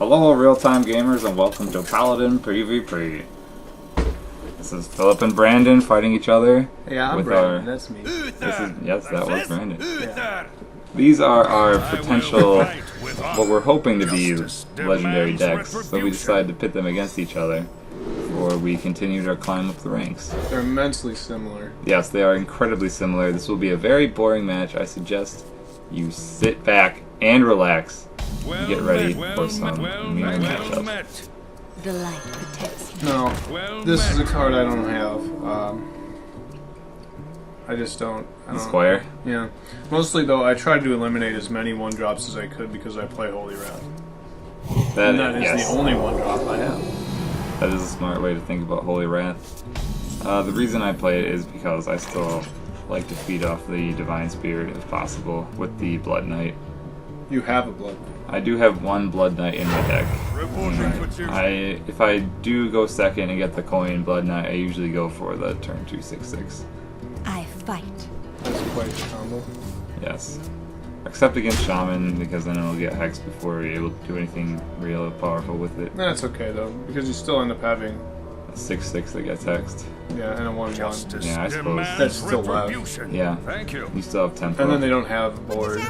Hello, real-time gamers, and welcome to Paladin PvP. This is Philip and Brandon fighting each other. Yeah, I'm Brandon. That's me. Yes, that was Brandon. Yeah. These are our potential, what we're hoping to be legendary decks, so we decided to pit them against each other before we continue to climb up the ranks. They're immensely similar. Yes, they are incredibly similar. This will be a very boring match. I suggest you sit back and relax and get ready for some mirror matchups. The light protects you. No, this is a card I don't have. I just don't. Square? Yeah. Mostly, though, I tried to eliminate as many 1-drops as I could because I play Holy Wrath. That is the only 1-drop I have. That is a smart way to think about Holy Wrath. The reason I play it is because I still like to feed off the Divine Spirit if possible with the Blood Knight. You have a Blood Knight. I do have one Blood Knight in my deck. If I do go second and get the coin Blood Knight, I usually go for the turn 2 6/6. I fight. That's quite a combo. Yes. Except against Shaman, because then it'll get hexed before you're able to do anything real powerful with it. That's okay, though, because you still end up having A 6/6 that gets hexed. Yeah, and a 1/1. Yeah, I suppose. That's still left. Yeah. Thank you. You still have tempo. And then they don't have a board,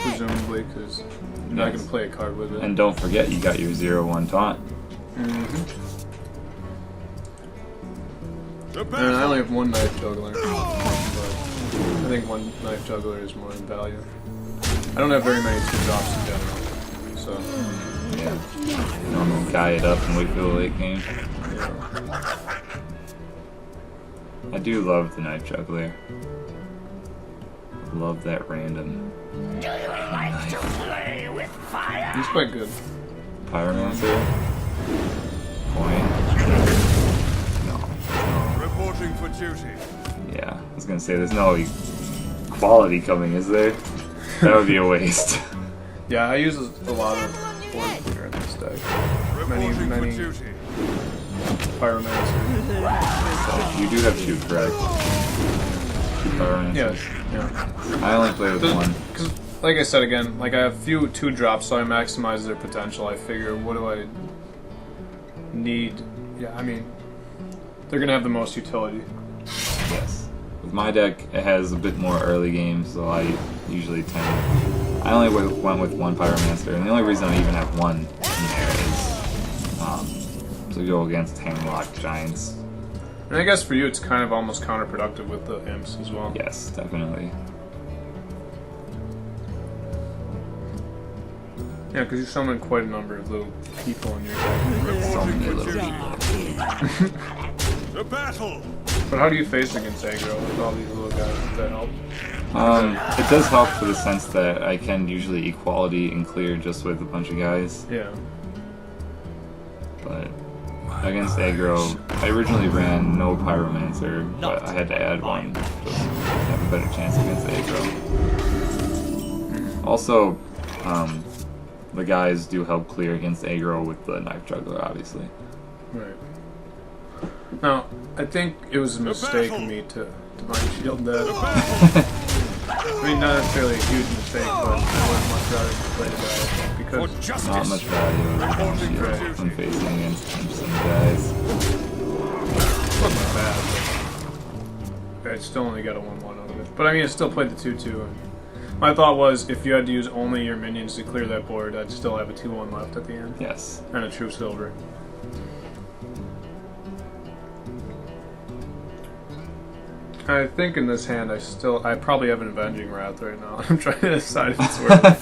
presumably, because you're not going to play a card with it. And don't forget, you got your 0/1 taunt. And I only have one Knife Juggler, but I think one Knife Juggler is more in value. I don't have very many 2-drops in general, so... Yeah. Normal guy it up and wait for the late game. Yeah. I do love the Knife Juggler. Love that random. Do you like to play with fire? He's quite good. Pyromancer. Coin. No. Reporting for duty. Yeah, I was gonna say there's no quality coming, is there? That would be a waste. Yeah, I use a lot of board clear in this deck. Many Pyromancer. You do have 2, correct? 2 Pyromancers. Yes, yeah. I only play with 1. Because, like I said again, like I have few 2-drops, so I maximize their potential. I figure, what do I need? Yeah, I mean, they're gonna have the most utility. Yes. With my deck, it has a bit more early game, so I usually tend. I only went with 1 Pyromancer, and the only reason I even have 1 in there is to go against Hamlock Giants. And I guess for you, it's kind of almost counterproductive with the imps as well. Yes, definitely. Yeah, because you summon quite a number of little people in your deck. So many little people. The battle. But how do you face against aggro with all these little guys? Does that help? It does help for the sense that I can usually equality and clear just with a bunch of guys. Yeah. But against aggro, I originally ran no Pyromancer, but I had to add 1 just to have a better chance against aggro. Also, the guys do help clear against aggro with the Knife Juggler, obviously. Right. Now, I think it was a mistake of me to Divine Shield that. I mean, not necessarily a huge mistake, but I would much rather play the guy because not much value in Divine Shield when facing against some guys. it wasn't bad, but I still only got a 1/1 out of it. But I mean, I still played the 2/2. My thought was, if you had to use only your minions to clear that board, I'd still have a 2/1 left at the end. Yes. And a true silver. I think in this hand, I probably have an Avenging Wrath right now. I'm trying to decide if it's worth it,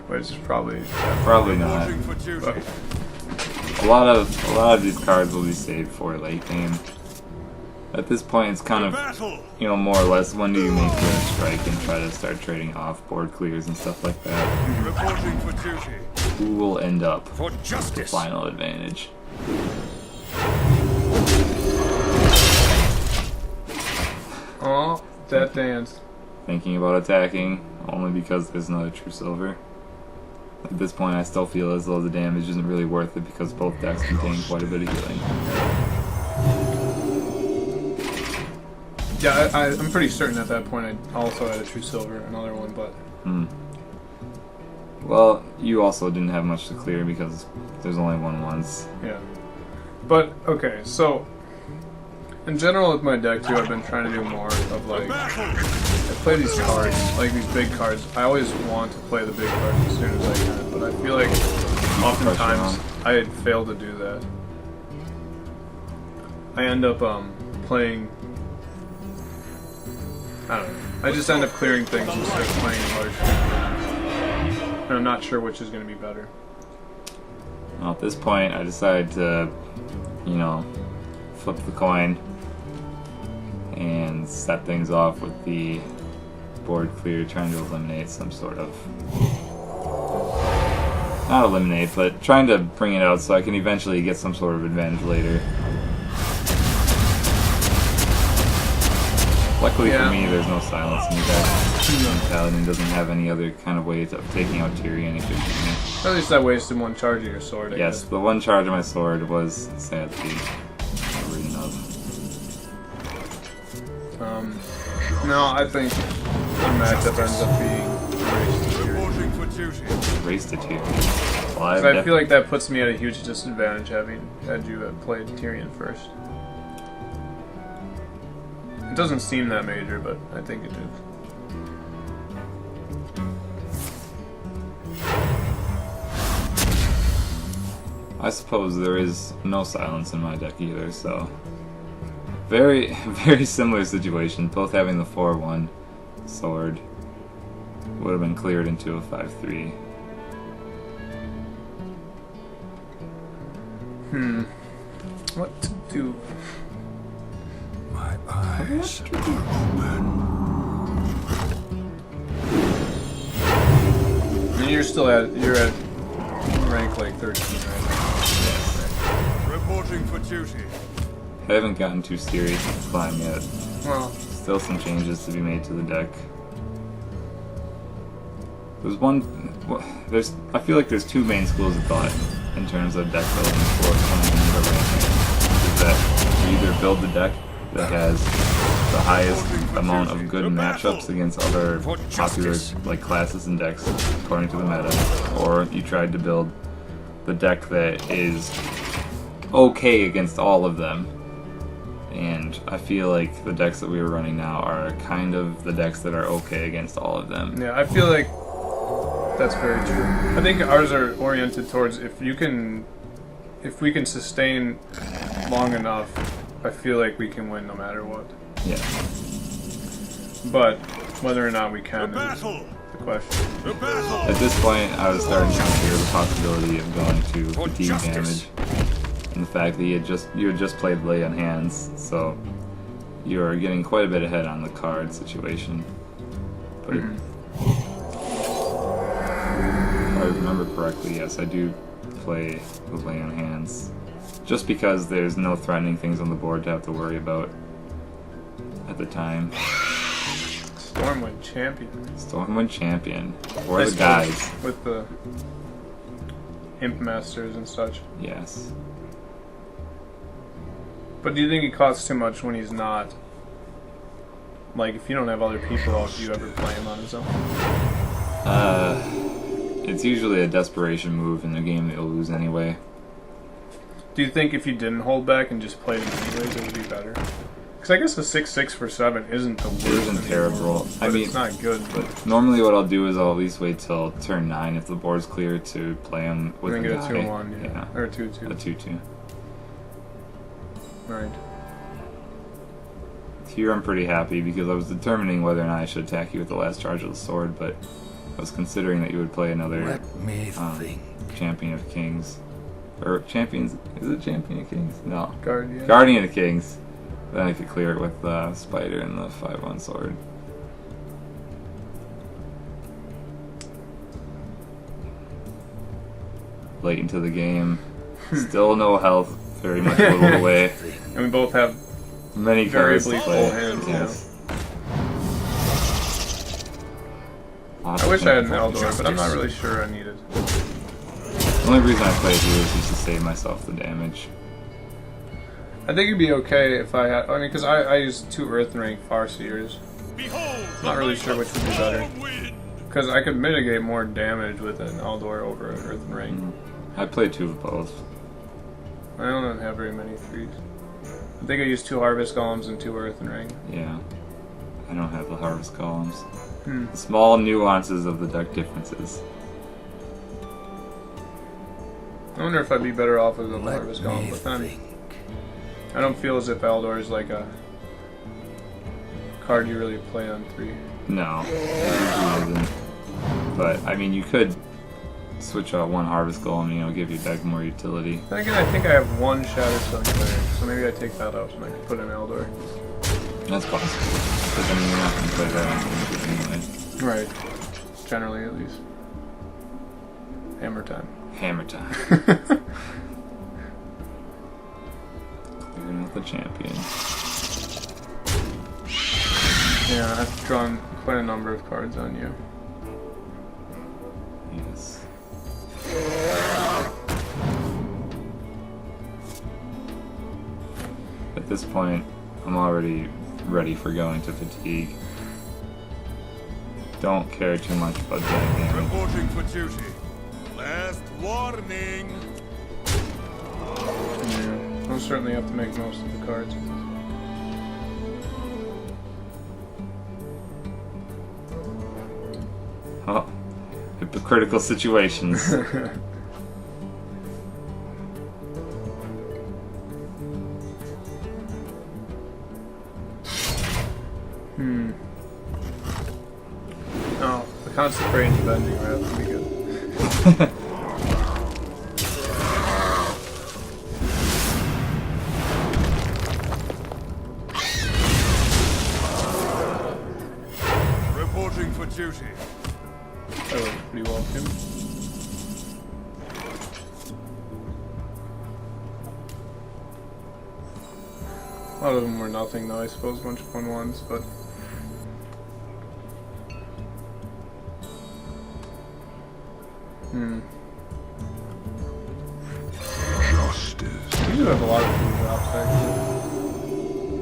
which is probably Probably not. but, A lot of these cards will be saved for late game. At this point, it's kind of, you know, more or less when do you make your strike and try to start trading off board clears and stuff like that. Reporting for duty. Who will end up For with the justice. final advantage? oh, that dance. Thinking about attacking only because there's not a true silver. At this point, I still feel as though the damage isn't really worth it because both decks contain quite a bit of healing. Yeah, I'm pretty certain at that point I also had a true silver, another one, but Well, you also didn't have much to clear because there's only one once. Yeah. But, okay, so... In general with my deck too, I've been trying to do more of like... I play these cards, like these big cards. I always want to play the big cards as soon as I can, but I feel like oftentimes I fail to do that. I end up playing... I don't know. I just end up clearing things instead of playing large. And I'm not sure which is going to be better. Well, at this point, I decided to, you know, flip the coin and set things off with the board clear, trying to eliminate some sort of... Not eliminate, but trying to bring it out so I can eventually get some sort of advantage later. Luckily for me, there's no silence in the deck, and Paladin doesn't have any other kind of way of taking out Tyrion efficiently. At least I wasted one charge of your sword, I Yes, guess. the one charge of my sword was sadly not enough. No, I think the matchup ends up being Reporting for duty. Race to Tyrion. Well, so I feel like that puts me at a huge disadvantage having had you have played Tyrion first. It doesn't seem that major, but I think it is. I suppose there is no silence in my deck either, so... Very, very similar situation. Both having the 4-1 sword would have been cleared into a 5-3. What to do? My eyes are open. And you're still at rank like 13 right now. Reporting for duty. I haven't gotten too serious with climb yet. Well, Still some changes to be made to the deck. There's I feel like there's two main schools of thought in terms of deck building for climbing the ranking. Is that you either build the deck that has the highest amount of good matchups against other popular like classes and decks according to the meta, or you tried to build the deck that is okay against all of them. And I feel like the decks that we are running now are kind of the decks that are okay against all of them. yeah, I feel like that's very true. I think ours are oriented towards if we can sustain long enough, I feel like we can win no matter what. Yeah. But whether or not we can is Battle. the question. The battle. At this point, I was starting to consider the possibility of going to fatigue damage, and the fact that you had just played Lay on Hands, so you're getting quite a bit ahead on the card situation. But if I remember correctly, yes, I do play with Lay on Hands, just because there's no threatening things on the board to have to worry about at the time. Stormwind champion. Stormwind Champion. For I the suppose guys. with the Imp Masters and such. Yes. But do you think he costs too much when he's not? Like, if you don't have other people out, do you ever play him on his own? It's usually a desperation move in a game that you'll lose anyway. Do you think if you didn't hold back and just played him anyways, it would be better? Because I guess a 6/6 for 7 isn't the worst. It isn't terrible. But I mean, it's not good. But normally what I'll do is I'll at least wait till turn 9 if the board's clear to play him with then a get guy. a 2-1, yeah. Or a 2-2. A 2-2. Right. Here I'm pretty happy because I was determining whether or not I should attack you with the last charge of the sword, but I was considering that you would play another Let me think. Champion of Kings. Or Champions... Is it Champion of Kings? No. Guardian. Guardian of Kings. Then I could clear it with Spider and the 5/1 sword. Late into the game. Still no health. Very much whittled away. And we both have Many cards to variably play. full hands, Yes. I wish I had an Eldor, but I'm not really sure I need it. The only reason I play here is just to save myself the damage. I think it'd be okay if I had... I mean, because I use 2 Earth Rank Farseers. Behold. Not really sure which would be better. Wind. Because I could mitigate more damage with an Eldor over an Earthen Ring. I play 2 of both. I don't have very many 3s. I think I used 2 Harvest Golems and 2 Earthen Ring. Yeah. I don't have the Harvest Columns. The small nuances of the deck differences. I wonder if I'd be better off with a Harvest Golem, but then I don't feel as if Eldor is like a card you really play on 3. No, it usually isn't. But, I mean, you could switch out 1 Harvest Golem, you know, give your deck more utility. Then again, I think I have 1 Shatterstone Cleric, so maybe I take that out and I can put in Eldor. That's possible. But then you're not going to play that on anyway. Right. Generally, at least. Hammer time. Hammer time. You're not the champion. Yeah, I've drawn quite a number of cards on you. Yes. At this point, I'm already ready for going to fatigue. Don't care too much about that game. Reporting for duty. Last warning. Yeah, I'll certainly have to make most of the cards. Oh, hypocritical situations. Oh, the Consecrating Avenging Wrath would be good. Reporting for duty. That was pretty well, Kim. A lot of them were nothing though, I suppose, a bunch of fun ones, but... Justice. You do have a lot of food drops, actually.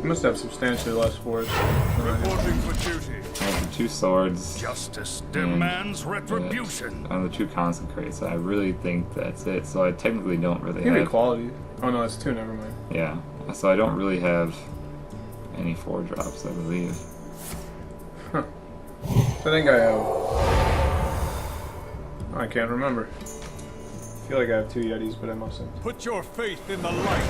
You must have substantially less force than I do. Reporting for duty. I have the 2 swords. Justice demands retribution. On the 2 consecrates, I really think that's it. So I technically don't really Give me have. quality. Oh no, it's 2, never mind. Yeah. So I don't really have any 4 drops, I believe. Huh. I think I have... I can't remember. I feel like I have 2 Yetis, but I mustn't. Put your faith in the light.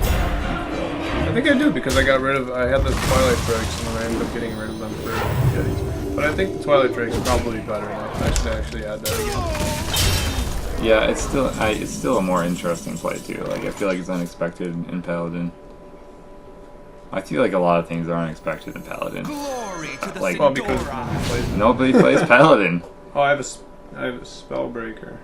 I think I do, because I got rid of... I had the Twilight Drakes, and then I ended up getting rid of them for Yetis. But I think the Twilight Drake's probably better now. I should actually add that again. Yeah, it's still a more interesting play too. Like I feel like it's unexpected in Paladin. I feel like a lot of things are unexpected in Paladin. Glory to the Like Well, because nobody plays it. nobody plays Paladin. Oh, I have a Spellbreaker.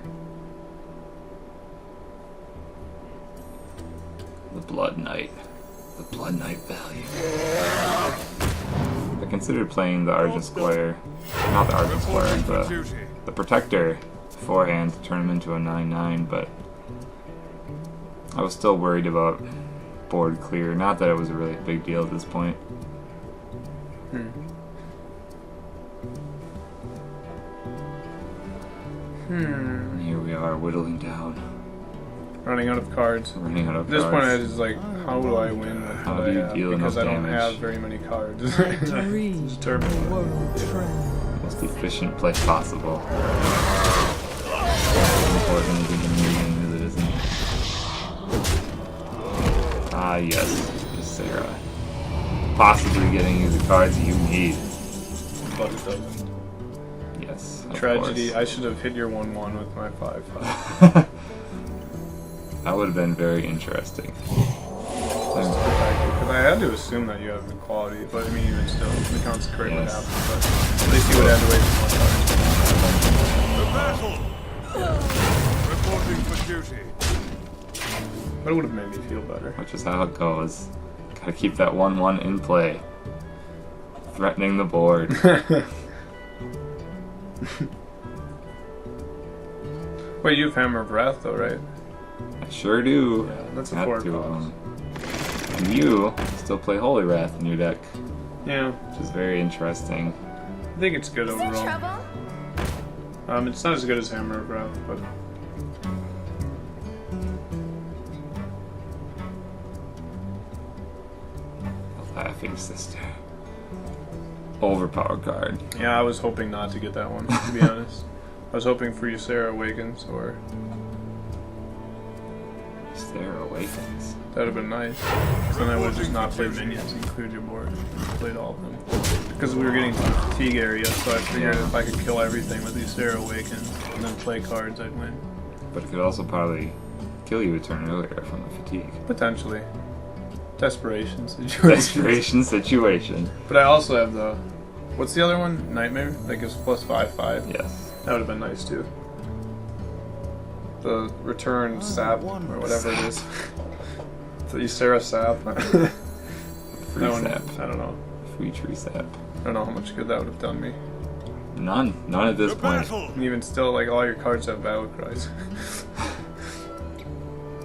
The Blood Knight. The Blood Knight value. I considered playing the Argent Squire. Not the Argent Squire, Reporting for but duty. the Protector beforehand to turn him into a 9/9, but I was still worried about board clear. Not that it was a really big deal at this point. And here we are, whittling down. Running out of cards. Running out of At this point, I cards. just like, how do I win with How what do I you have? deal Because I enough don't damage? have very many cards. It's terrible. Most efficient play possible. Important to the game as it isn't. Ah yes, Sarah. Possibly getting you the cards you need. But it doesn't. Yes. Of Tragedy. course. I should have hit your 1/1 with my 5/5. That would have been very interesting. Because I had to assume that you have the quality, but I mean, even still, the Consecrate would Yes. happen. But at least you would have to wait for more cards. The battle. Reporting for duty. But it would have made me feel better. Which is how it goes. Gotta keep that 1/1 in play. Threatening the board. Wait, you have Hammer of Wrath, though, right? I sure do. Yeah, that's a Have 4 two of cost. them. And you still play Holy Wrath in your deck, Yeah, which is very interesting. I think it's good Is there overall. trouble? It's not as good as Hammer of Wrath, but The Laughing Sister. Overpowered card. yeah, I was hoping not to get that one, to be honest. I was hoping for Ysera Awakens, or Sarah Awakens. that would have been nice. 'Cause then I would have just not played minions and cleared your board. Played all of them. Because we were getting to the fatigue area, so I figured if I could kill everything with Ysera Awakens and then play cards, I'd win. But it could also probably kill you a turn earlier from the fatigue. Potentially. Desperation situation. Desperation situation. But I also have the... What's the other one? Nightmare? That gives +5/5. Yes. That would have been nice too. The return sap, or whatever it is. The Ysera sap. Free That one, sap. I don't know. Free tree sap. I don't know how much good that would have done me. None. None at this The point. battle. And even still, like, all your cards have battle cries.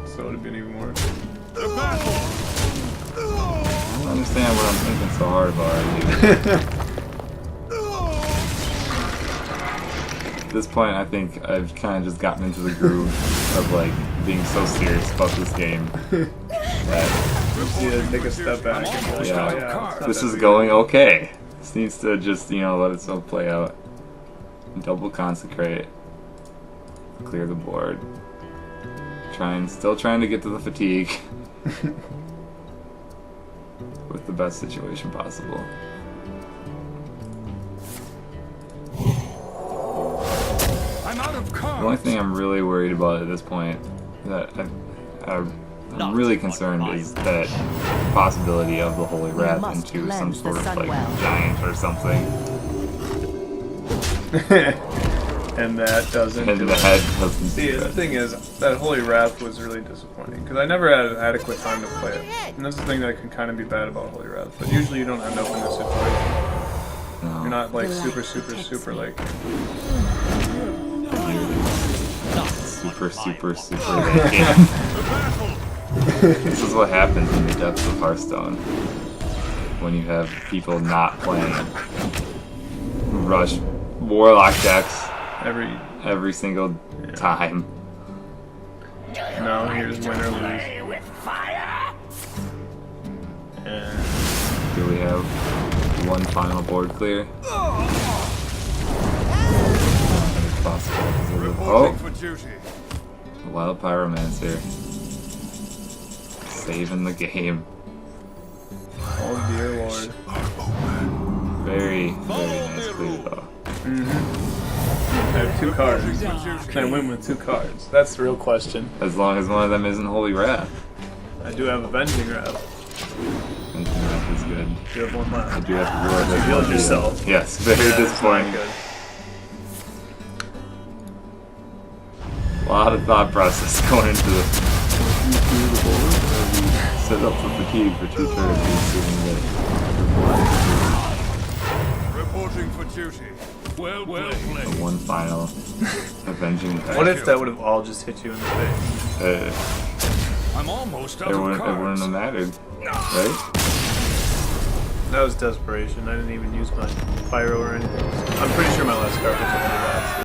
So it would have been even more. The battle. I don't understand what I'm thinking so hard about. At this point, I think I've kind of just gotten into the groove of like being so serious about this game that Yeah, take a step back. And be like, Yeah. oh, yeah, it's not this that is big. going okay. This needs to just, you know, let itself play out. Double consecrate. Clear the board. Still trying to get to the fatigue. With the best situation possible. I'm out of The only cards. thing I'm really worried about at this point, that I'm really concerned, is that possibility of the Holy We Wrath must into some cleanse sort the of sun like well. giant or something. And that doesn't And do the it. head doesn't See, do the it. thing is, that Holy Wrath was really disappointing, because I never had adequate time to play it. And that's the thing that can kind of be bad about Holy Wrath, but usually you don't end up in this situation. No. You're not like The super, light super, protects super me. like... Super late game. This is what happens in the depths of Hearthstone. When you have people not playing Rush Warlock decks every single time. No, here's win or lose. Play with fire. And Do we have one final board clear? It's possible. Reporting Oh! for duty. Wild Pyromancer. Saving the game. oh dear lord. Very nice clear though. I have 2 cards. Can I win with 2 cards? That's the real question. As long as one of them isn't Holy Wrath. I do have Avenging Wrath. I think that is good. You have one I left. do have to realize that healed one yourself. Yes, very Yeah, it's not disappointing. good. A lot of thought process going into the board. Set up for fatigue for 2 turns, assuming Reporting for duty. Well that played. the one final avenging What if that would have all just hit you in the face? I'm almost out it of wouldn't cards. have mattered, right? That was desperation. I didn't even use my pyro or anything. I'm pretty sure my last card was Holy Wrath.